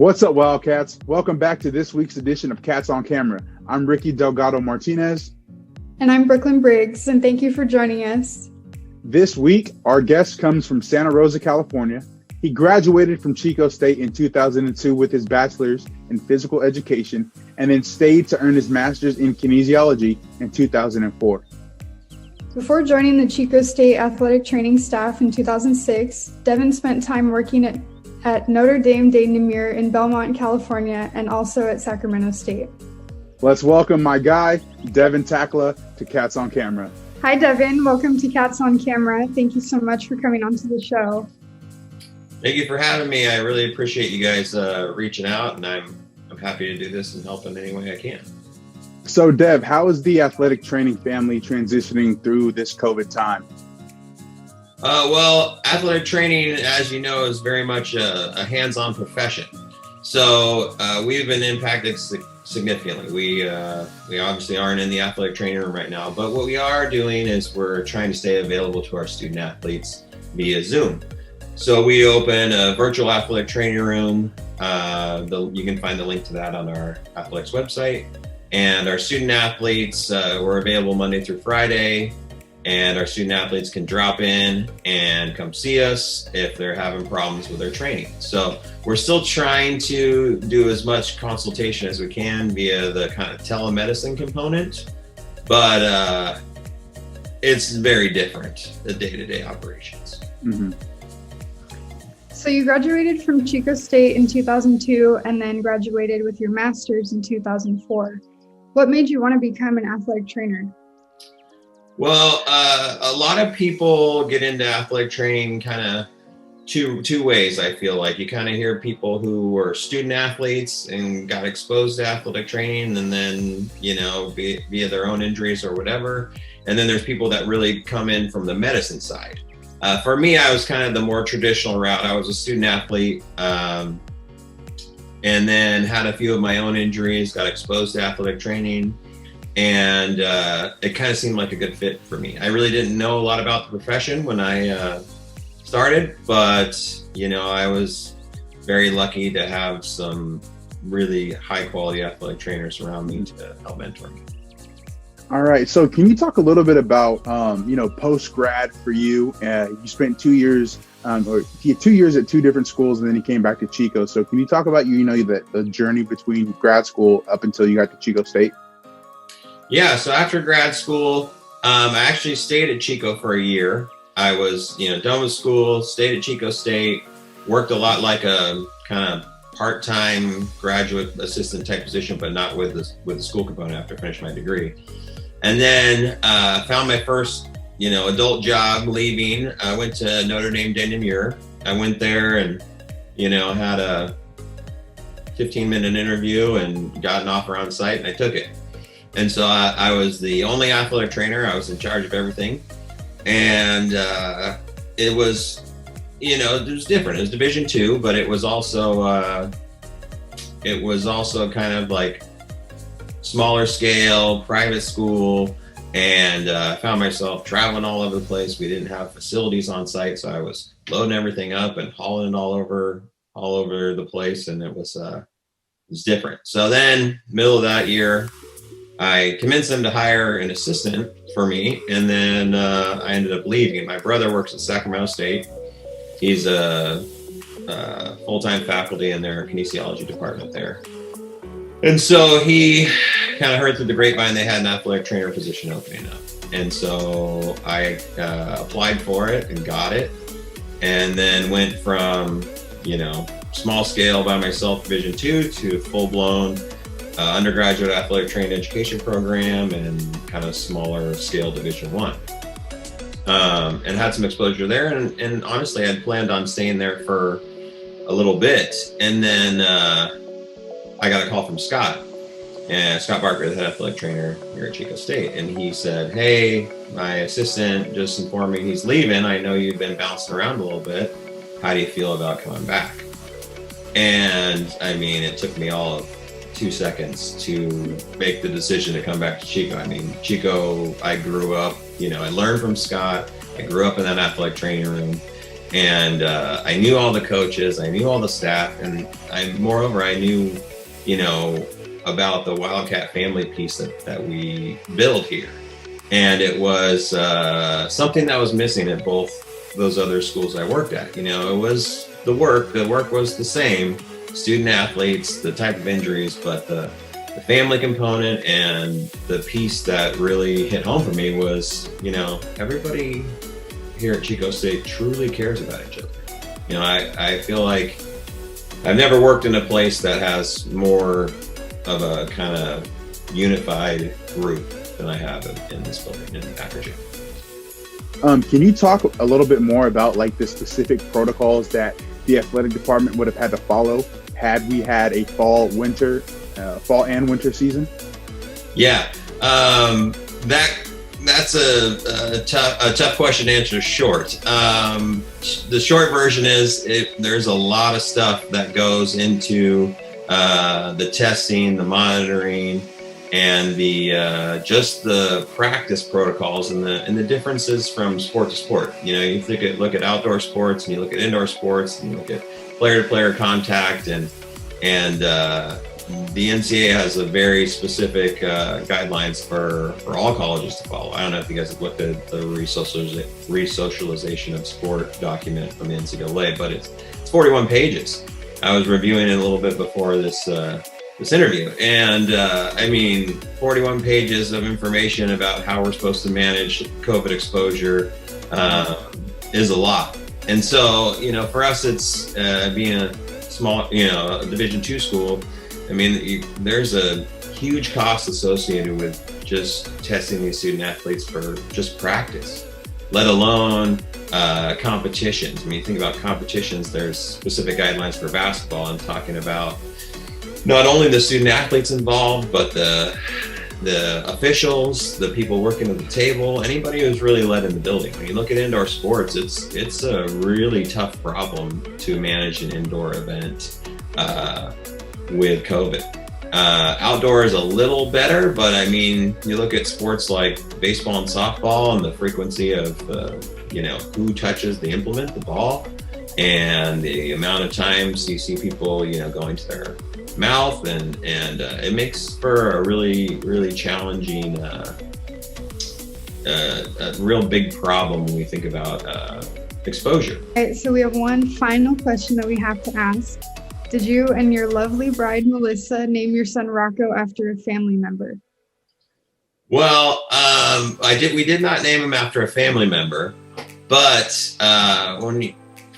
What's up, Wildcats? Welcome back to this week's edition of Cats on Camera. I'm Ricky Delgado-Martinez. And I'm Brooklyn Briggs, and thank you for joining us. This week, our guest comes from Santa Rosa, California. He graduated from Chico State in 2002 with his bachelor's in physical education, and then stayed to earn his master's in kinesiology in 2004. Before joining the Chico State Athletic Training staff in 2006, Devin spent time working at Notre Dame de Namur in Belmont, California, and also at Sacramento State. Let's welcome my guy, Devin Tacla, to Cats on Camera. Hi, Devin. Welcome to Cats on Camera. Thank you so much for coming onto the show. Thank you for having me. I really appreciate you guys reaching out, and I'm happy to do this and help in any way I can. So, Dev, how is the athletic training family transitioning through this COVID time? Well, athletic training, as you know, is very much a hands-on profession. So we've been impacted significantly. We obviously aren't in the athletic training room right now, but what we are doing is we're trying to stay available to our student athletes via Zoom. So we open a virtual athletic training room. You can find the link to that on our athletics website. And our student athletes, we're available Monday through Friday. And our student athletes can drop in and come see us if they're having problems with their training. So we're still trying to do as much consultation as we can via the kind of telemedicine component, but it's very different, the day-to-day operations. Mm-hmm. So you graduated from Chico State in 2002 and then graduated with your master's in 2004. What made you want to become an athletic trainer? Well, a lot of people get into athletic training kind of two ways, I feel like. You kind of hear people who were student athletes and got exposed to athletic training and then, via their own injuries or whatever. And then there's people that really come in from the medicine side. For me, I was kind of the more traditional route. I was a student athlete and then had a few of my own injuries, got exposed to athletic training. And it kind of seemed like a good fit for me. I really didn't know a lot about the profession when I started, but I was very lucky to have some really high quality athletic trainers around me to help mentor me. All right. So can you talk a little bit about, post-grad for you? You spent 2 years, or 2 years at two different schools, and then you came back to Chico. So can you talk about, the journey between grad school up until you got to Chico State? Yeah, so after grad school, I actually stayed at Chico for a year. I was, done with school, stayed at Chico State, worked a lot like a kind of part-time graduate assistant type position, but not with the school component after I finished my degree. And then found my first, adult job leaving. I went to Notre Dame de Namur. I went there and, had a 15-minute interview and got an offer on site, and I took it. And so I was the only athletic trainer. I was in charge of everything. And it was, it was different. It was Division II, but it was also kind of like smaller scale, private school. And I found myself traveling all over the place. We didn't have facilities on site, so I was loading everything up and hauling it all over the place. And it was different. So then middle of that year, I convinced them to hire an assistant for me, and then I ended up leaving. My brother works at Sacramento State. He's a full-time faculty in their kinesiology department there. And so he kind of heard through the grapevine they had an athletic trainer position opening up. And so I applied for it and got it, and then went from, small scale by myself, Division II, to full-blown undergraduate athletic training education program and kind of smaller scale Division I. And had some exposure there. And honestly, I'd planned on staying there for a little bit. And then I got a call from Scott Barker, the head athletic trainer here at Chico State. And he said, "Hey, my assistant just informed me he's leaving. I know you've been bouncing around a little bit. How do you feel about coming back?" And I mean, it took me all of 2 seconds to make the decision to come back to Chico. I mean, Chico, I grew up, I learned from Scott. I grew up in that athletic training room. And I knew all the coaches, I knew all the staff, and moreover, I knew, about the Wildcat family piece that we build here. And it was something that was missing at both those other schools I worked at. It was the work was the same, student athletes, the type of injuries, but the family component and the piece that really hit home for me was, everybody here at Chico State truly cares about each other. I feel like I've never worked in a place that has more of a kind of unified group than I have in this building in Packaging. Can you talk a little bit more about like the specific protocols that the athletic department would have had to follow had we had a fall and winter season? Yeah, that's a tough question to answer short. The short version is there's a lot of stuff that goes into the testing, the monitoring, and the just the practice protocols and the differences from sport to sport. You look at outdoor sports and you look at indoor sports and you look at player-to-player contact and the NCAA has a very specific guidelines for all colleges to follow. I don't know if you guys have looked at the resocialization of sport document from the NCAA, but it's 41 pages. I was reviewing it a little bit before this interview, and 41 pages of information about how we're supposed to manage COVID exposure is a lot. And so, for us, it's being a small, a Division II school. There's a huge cost associated with just testing these student athletes for just practice, let alone competitions. You think about competitions, there's specific guidelines for basketball. I'm talking about not only the student athletes involved, but the officials, the people working at the table, anybody who's really led in the building. When you look at indoor sports, it's a really tough problem to manage an indoor event with COVID. Outdoor is a little better, but you look at sports like baseball and softball and the frequency of who touches the implement, the ball, and the amount of times you see people going to their mouth, and it makes for a really, really challenging, a real big problem when we think about exposure. All right, so we have one final question that we have to ask. Did you and your lovely bride, Melissa, name your son Rocco after a family member? Well, we did not name him after a family member, but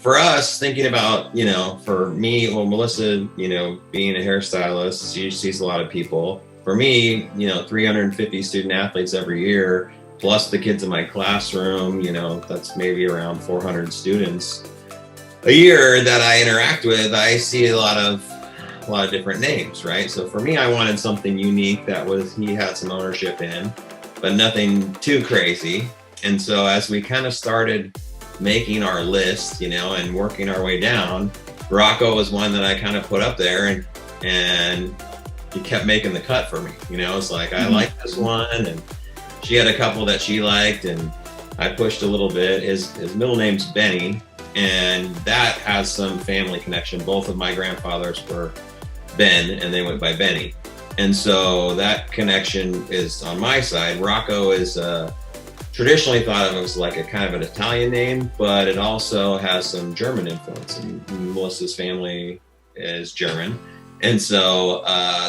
for us, thinking about, for me, Melissa, being a hairstylist, she sees a lot of people. For me, 350 student athletes every year, plus the kids in my classroom, that's maybe around 400 students a year that I interact with. I see a lot of different names, right? So for me, I wanted something unique that he had some ownership in, but nothing too crazy. And so as we kind of started making our list, and working our way down, Rocco was one that I kind of put up there, and he kept making the cut for me. It's like, I like this one, and she had a couple that she liked, and I pushed a little bit. His middle name's Benny, and that has some family connection. Both of my grandfathers were Ben, and they went by Benny. And so that connection is on my side. Rocco is traditionally thought of as like a kind of an Italian name, but it also has some German influence. And Melissa's family is German. And so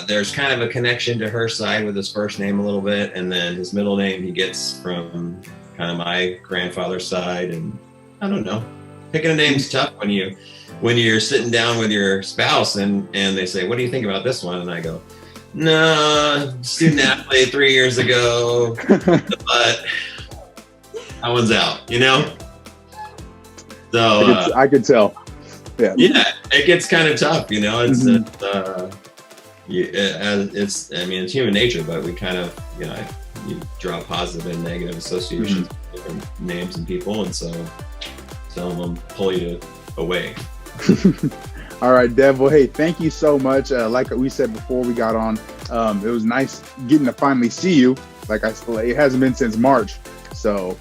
there's kind of a connection to her side with his first name a little bit. And then his middle name he gets from kind of my grandfather's side. And I don't know, picking a name's tough when you're sitting down with your spouse and they say, what do you think about this one? And I go, no, student athlete 3 years ago, but that one's out, So I could tell. Yeah, it gets kind of tough, It's it's human nature, but we kind of, you draw positive and negative associations with different names and people, and so some of them pull you away. All right, Dev. Well, hey, thank you so much. Like we said before we got on, it was nice getting to finally see you. It hasn't been since March, so.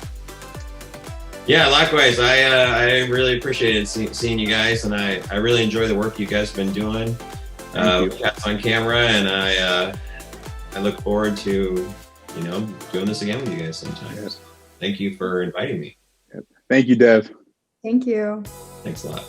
Yeah, likewise. I really appreciated seeing you guys, and I really enjoy the work you guys have been doing. With Cats on Camera, and I look forward to doing this again with you guys sometime. Yes. Thank you for inviting me. Thank you, Dev. Thank you. Thanks a lot.